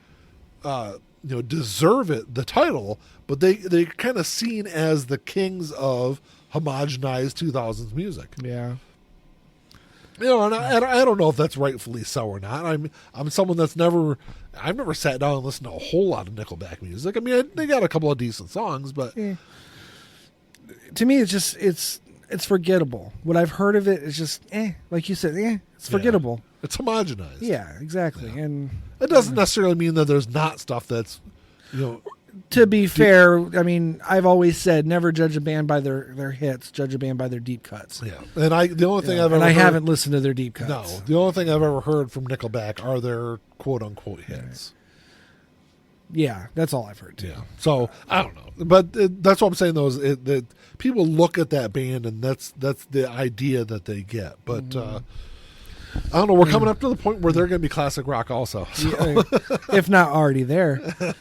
deserve the title, but they kind of seen as the kings of homogenized 2000s music. Yeah. And I don't know if that's rightfully so or not. I'm someone I've never sat down and listened to a whole lot of Nickelback music. I mean, they got a couple of decent songs, but to me, it's forgettable. What I've heard of it is just like you said, it's forgettable. It's homogenized. Yeah, exactly. Yeah. And it doesn't necessarily mean that there's not stuff that's to be fair, I mean, I've always said never judge a band by their hits, judge a band by their deep cuts. Yeah, and I haven't listened to their deep cuts. No, the only thing I've ever heard from Nickelback are their quote unquote hits. Yeah, that's all I've heard too. Yeah, so I don't know, but that's what I'm saying though is that people look at that band and that's the idea that they get, but. I don't know. We're coming up to the point where they're going to be classic rock also. So. Yeah, if not already there. Did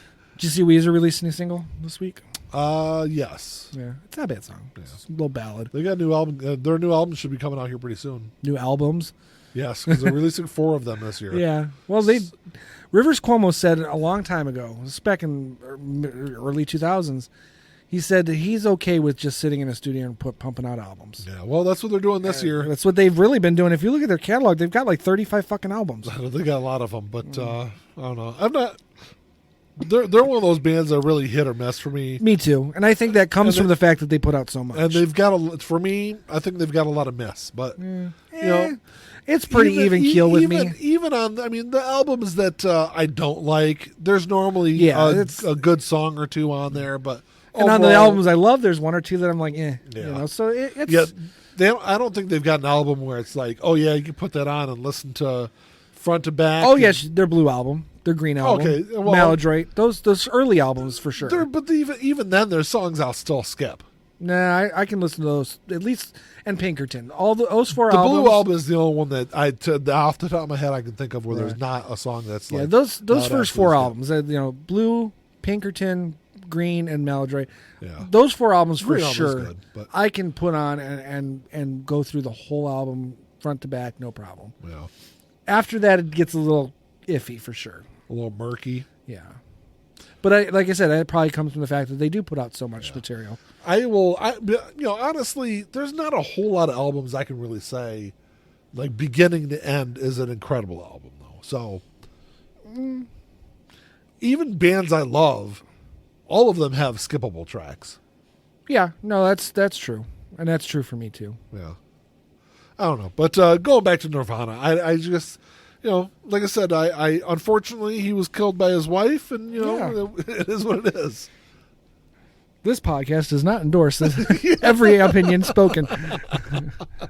you see Weezer release a new single this week? Yes. Yeah, it's not a bad song. Yeah. It's a little ballad. They got a new album. Their new album should be coming out here pretty soon. New albums? Yes, because they're releasing 4 of them this year. Yeah. Well, Rivers Cuomo said a long time ago, this was back in early 2000s, he said that he's okay with just sitting in a studio and pumping out albums. Yeah, well, that's what they're doing this year. That's what they've really been doing. If you look at their catalog, they've got like 35 fucking albums. They got a lot of them, but I don't know. I'm not. They're one of those bands that really hit or miss for me. Me too, and I think that comes from the fact that they put out so much. And they've got for me, I think they've got a lot of miss, but it's pretty even keel with me. Even on, the albums that I don't like, there's normally a good song or two on there, but. And overall, on the albums I love, there's one or two that I'm like, So it's I don't think they've got an album where it's like, oh yeah, you can put that on and listen to front to back. Oh yes, their blue album, their green album, okay, well, Maladroit, those early albums for sure. But even then, there's songs I'll still skip. Nah, I can listen to those at least. And Pinkerton, all those 4 albums. The blue album is the only one that off the top of my head I can think of where there's not a song that's like those first 4 albums. Blue, Pinkerton, Green, and Maladroit. Yeah. Those 4 albums for sure. Good, but I can put on and go through the whole album front to back, no problem. Yeah. After that, it gets a little iffy for sure. A little murky. Yeah. But like I said, it probably comes from the fact that they do put out so much material. Honestly, there's not a whole lot of albums I can really say, like beginning to end, is an incredible album though. So, even bands I love, all of them have skippable tracks. Yeah, no, that's true, and that's true for me too. Yeah, I don't know, but going back to Nirvana, I just. Like I said, I unfortunately he was killed by his wife, and it is what it is. This podcast does not endorse every opinion spoken.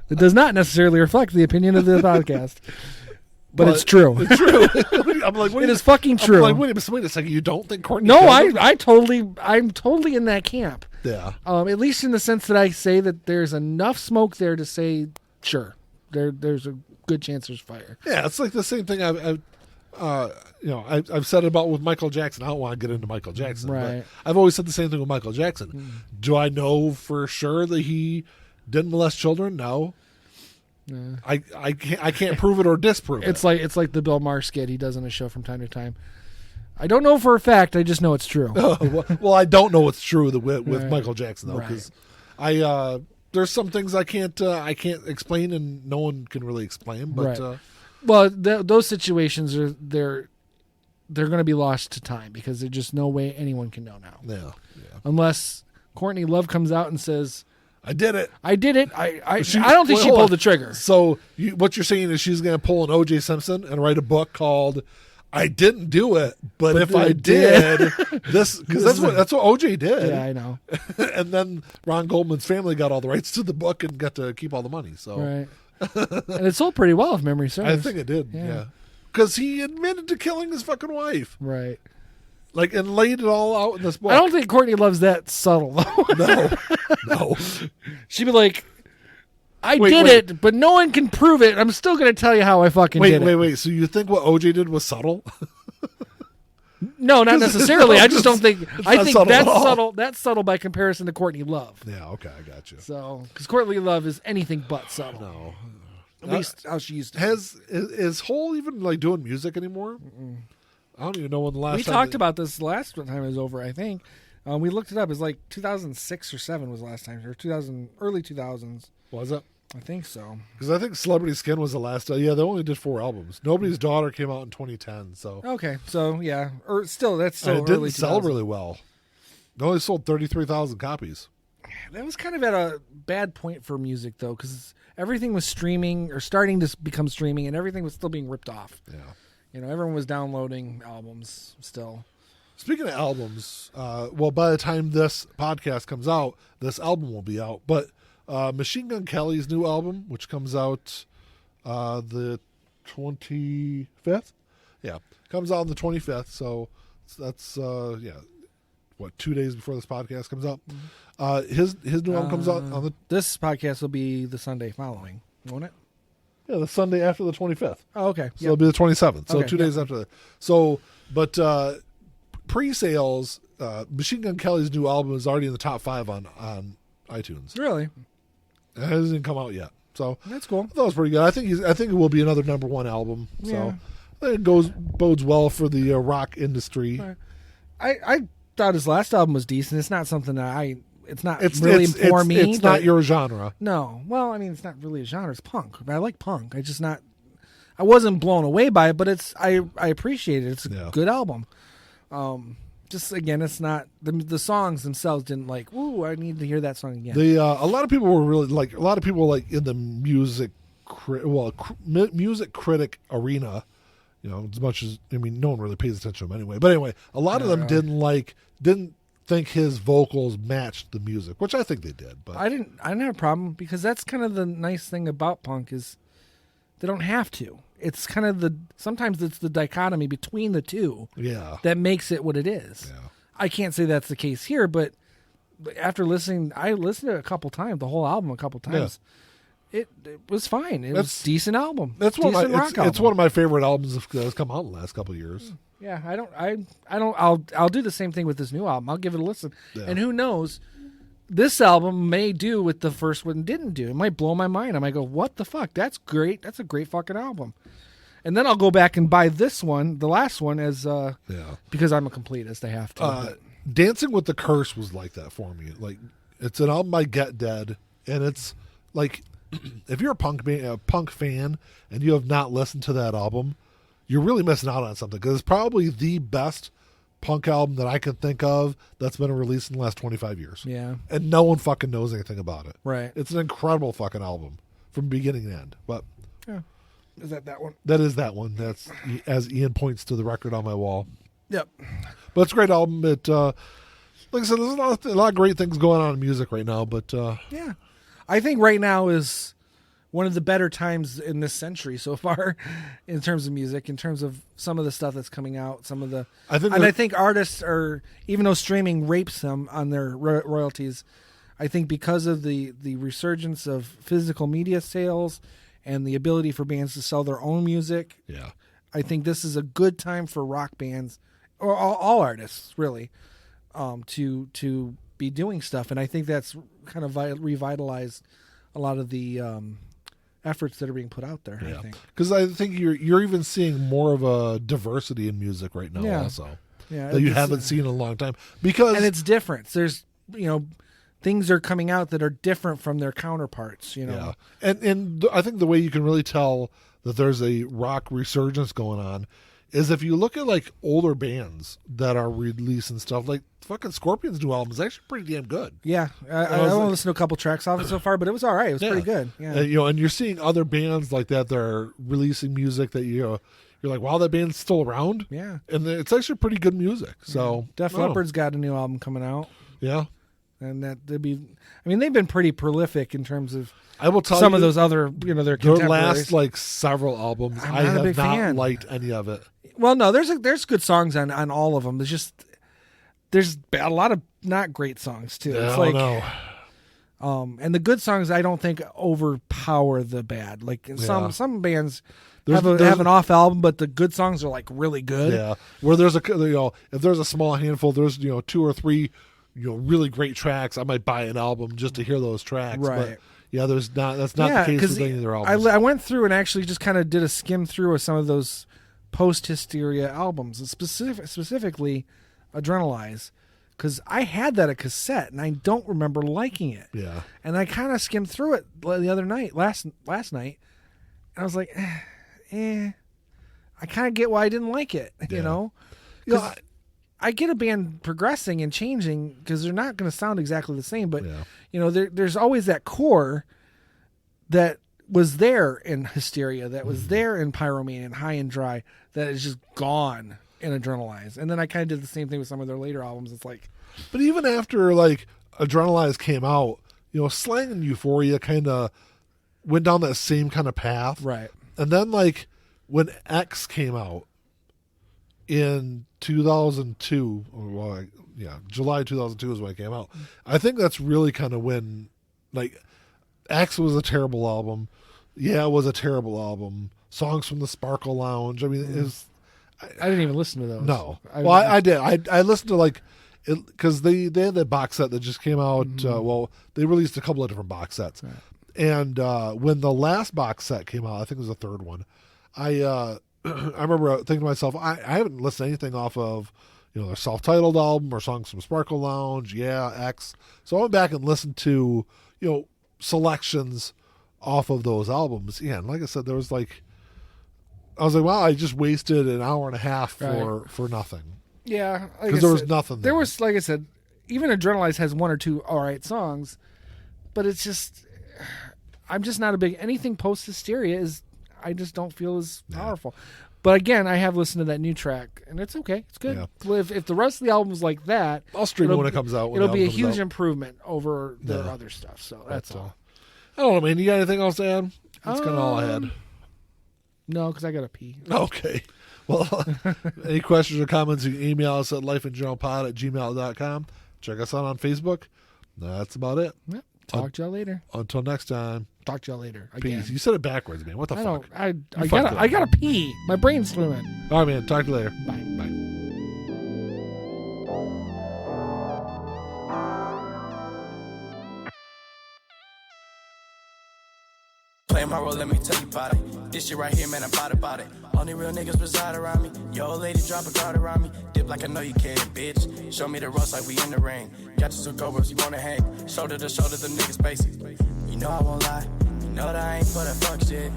It does not necessarily reflect the opinion of the podcast, but it's true. It's true. I'm like, it is fucking true. I'm like, wait a second. You don't think Courtney? No, I'm totally in that camp. Yeah. At least in the sense that I say that there's enough smoke there to say, sure, there's a good chance there's fire. Yeah, it's like the same thing. I've said it about with Michael Jackson. I don't want to get into Michael Jackson, Right. but I've always said the same thing with Michael Jackson. Do I know for sure that he didn't molest children? No. I can't prove it or disprove it. It's like the Bill Maher skit he does on a show from time to time. I don't know for a fact. I just know it's true. Well, I don't know what's true with Right. Michael Jackson though, because Right. there's some things I can't explain and no one can really explain. But Right. Well, those situations they're going to be lost to time because there's just no way anyone can know now. Yeah. Unless Courtney Love comes out and says, I did it. I did it. I don't think she pulled the trigger. So what you're saying is she's going to pull an O.J. Simpson and write a book called "I Didn't Do It, but if I did this," because that's what O.J. did. Yeah, I know. And then Ron Goldman's family got all the rights to the book and got to keep all the money. So Right. And it sold pretty well, if memory serves. I think it did. Yeah, because he admitted to killing his fucking wife. Right. Like, and laid it all out in this book. I don't think Courtney Love's that subtle, though. No. She'd be like, I Wait. did it, but no one can prove it. I'm still going to tell you how I fucking did it. Wait. So you think what OJ did was subtle? No, not necessarily. I just don't think. I think subtle that's at all. subtle. That's subtle by comparison to Courtney Love. Yeah, okay, I got you. So, because Courtney Love is anything but subtle. No. At least how she used to. Is Hole even like doing music anymore? I don't even know when the last We time talked about this last time it was over, I think. We looked it up. It was like 2006 or 7 was the last time. Or early 2000s. Was it? I think so. Because I think Celebrity Skin was the last. Yeah, they only did 4 albums. Nobody's Daughter came out in 2010. So Okay, so yeah, or still that's still and it early didn't sell 2000s. really well. They only sold 33,000 copies. That was kind of at a bad point for music though, because everything was streaming or starting to become streaming, and everything was still being ripped off. Yeah. Everyone was downloading albums still. Speaking of albums, well, by the time this podcast comes out, this album will be out. But Machine Gun Kelly's new album, which comes out the 25th, comes out on the 25th. So that's 2 days before this podcast comes out. His new album comes out on the This podcast will be the Sunday following, won't it? the Sunday after the 25th. Oh, okay. So it'll be the 27th. So Okay, 2 days after that. So, but pre-sales, Machine Gun Kelly's new album is already in the top 5 on iTunes. Really? It hasn't even come out yet. So That's cool. I thought it was pretty good. I think it will be another number 1 album. Yeah. So it bodes well for the rock industry. Right. I thought his last album was decent. It's not something that it's not really for me. It's not your genre. No. Well, I mean, it's not really a genre. It's punk. I like punk. I wasn't blown away by it, but I appreciate it. It's a good album. Just again, it's not the songs themselves didn't like. Ooh, I need to hear that song again. A lot of people were really like in the music music critic arena. As much as no one really pays attention to him anyway. But anyway, a lot of them didn't think his vocals matched the music, which I think they did. But I didn't have a problem because that's kind of the nice thing about punk is they don't have to. It's kind of sometimes it's the dichotomy between the two that makes it what it is. Yeah. I can't say that's the case here, but after listening, I listened to it a couple times, the whole album a couple times. It was fine. It was a decent album. That's It's one of my favorite albums that has come out in the last couple of years. Yeah, I'll do the same thing with this new album. I'll give it a listen. Yeah. And who knows, this album may do what the first one didn't do. It might blow my mind. I might go, what the fuck? That's great. That's a great fucking album. And then I'll go back and buy this one, the last one, as because I'm a completist. I have to. Dancing with the Curse was like that for me. Like, it's an album by Get Dead, and it's like, if you're a punk fan and you have not listened to that album, you're really missing out on something, because it's probably the best punk album that I can think of that's been released in the last 25 years. Yeah. And no one fucking knows anything about it. Right. It's an incredible fucking album from beginning to end. But is that one? that is that one. That's as Ian points to the record on my wall. Yep. But it's a great album. It, like I said, there's a lot of great things going on in music right now. But yeah, I think right now is one of the better times in this century so far, in terms of music, in terms of some of the stuff that's coming out. I think artists are, even though streaming rapes them on their royalties, I think because of the resurgence of physical media sales and the ability for bands to sell their own music. Yeah. I think this is a good time for rock bands, or all artists, really, to be doing stuff. And I think that's kind of revitalized a lot of the efforts that are being put out there. Yeah. I think because I think you're even seeing more of a diversity in music right now, also. Yeah, that you haven't seen in a long time. Because and it's different. There's things are coming out that are different from their counterparts. Yeah, and I think the way you can really tell that there's a rock resurgence going on is if you look at like older bands that are releasing stuff, like fucking Scorpions' new album is actually pretty damn good. Yeah, I only listened to a couple tracks off it so far, but it was all right. It was pretty good. Yeah, and you're seeing other bands like that are releasing music that you're like, wow, that band's still around. Yeah, and it's actually pretty good music. So Def Leppard's got a new album coming out. Yeah, and they've been pretty prolific in terms of. I will tell some you, of those other, their contemporaries. last like several albums, I have not liked any of it. Well, no, there's good songs on all of them. There's a lot of not great songs too. Yeah, it's like, and the good songs I don't think overpower the bad. Like some bands have an off album, but the good songs are like really good. Yeah, where there's if there's a small handful, there's 2 or 3 really great tracks. I might buy an album just to hear those tracks. Right. But yeah, that's not the case with any of their albums. I went through and actually just kind of did a skim through of some of those post-Hysteria albums, specifically Adrenalize, because I had that a cassette and I don't remember liking it. Yeah. And I kind of skimmed through it the other night, last night, and I was like, I kind of get why I didn't like it, Because I get a band progressing and changing because they're not going to sound exactly the same, but there's always that core that was there in Hysteria, that was there in Pyromania and High and Dry, that is just gone in Adrenalize. And then I kind of did the same thing with some of their later albums. It's like, but even after like Adrenalize came out, Slang and Euphoria kind of went down that same kind of path, right? And then like when X came out in 2002, July 2002 is when it came out. I think that's really kind of when, like, X was a terrible album. Yeah, it was a terrible album. Songs from the Sparkle Lounge. I mean, I didn't even listen to those. No. I did. I listened to, like, because they had that box set that just came out. They released a couple of different box sets. Right. And when the last box set came out, I think it was the third one, I remember thinking to myself, I haven't listened to anything off of, their self-titled album or songs from Sparkle Lounge, X. So I went back and listened to, selections off of those albums. Yeah, and like I said, there was like, I was like, wow, I just wasted an hour and a half for nothing. Yeah. Because there was nothing there was, like I said, even Adrenalize has 1 or 2 all right songs, but it's just, I'm just not a big, anything post-Hysteria I just don't feel as powerful. But again, I have listened to that new track, and it's okay. It's good. Yeah. If the rest of the album's like that, I'll stream it when it comes out. It'll be a huge improvement over their other stuff. So that's all. I don't know, man. You got anything else to add? That's kind of all I had. No, because I got to pee. Okay. Well, any questions or comments, you can email us at lifeingeneralpod@gmail.com. Check us out on Facebook. That's about it. Yep. Talk to y'all later. Until next time. Talk to y'all later. Peace. You said it backwards, man. What the fuck? I gotta pee. My brain's swimming. All right, man. Talk to you later. Bye. Bye. Play my role, let me tell you about it. This shit right here, man, I'm about it. Only real niggas reside around me. Yo, old lady, drop a guard around me. Dip like I know you can, bitch. Show me the ropes like we in the ring. Got you some cobras, you wanna hang. Shoulder to shoulder, them niggas basic. You know I won't lie. You know that I ain't for that fuck shit.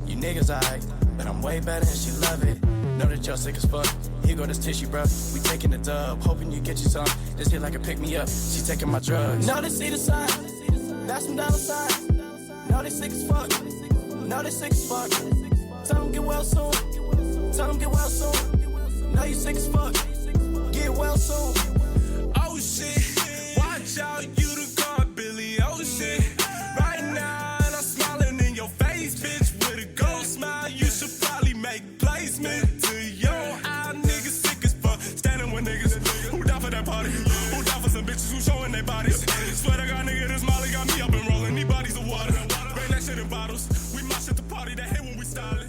You niggas alright, but I'm way better and she love it. Know that y'all sick as fuck. Here go this tissue, bro. We taking the dub. Hoping you get you some. This hit like a pick me up. She taking my drugs. Now they see the sign. That's some dollar signs. Now they sick as fuck. Now they sick as fuck. Tell them get well soon. Tell them get well soon. Now you sick as fuck. Get well soon. Oh shit. Watch out, you the god, Billy. Oh shit. Right now, and I'm smiling in your face, bitch. With a gold smile, you should probably make placement to your eye. Niggas sick as fuck. Standing with niggas who down for that party. Who down for some bitches who showing their bodies. Swear to God, nigga, this Molly got me up and rolling. These bodies of water. Bring that shit in bottles. We mosh at the party. That hit when we stylin'.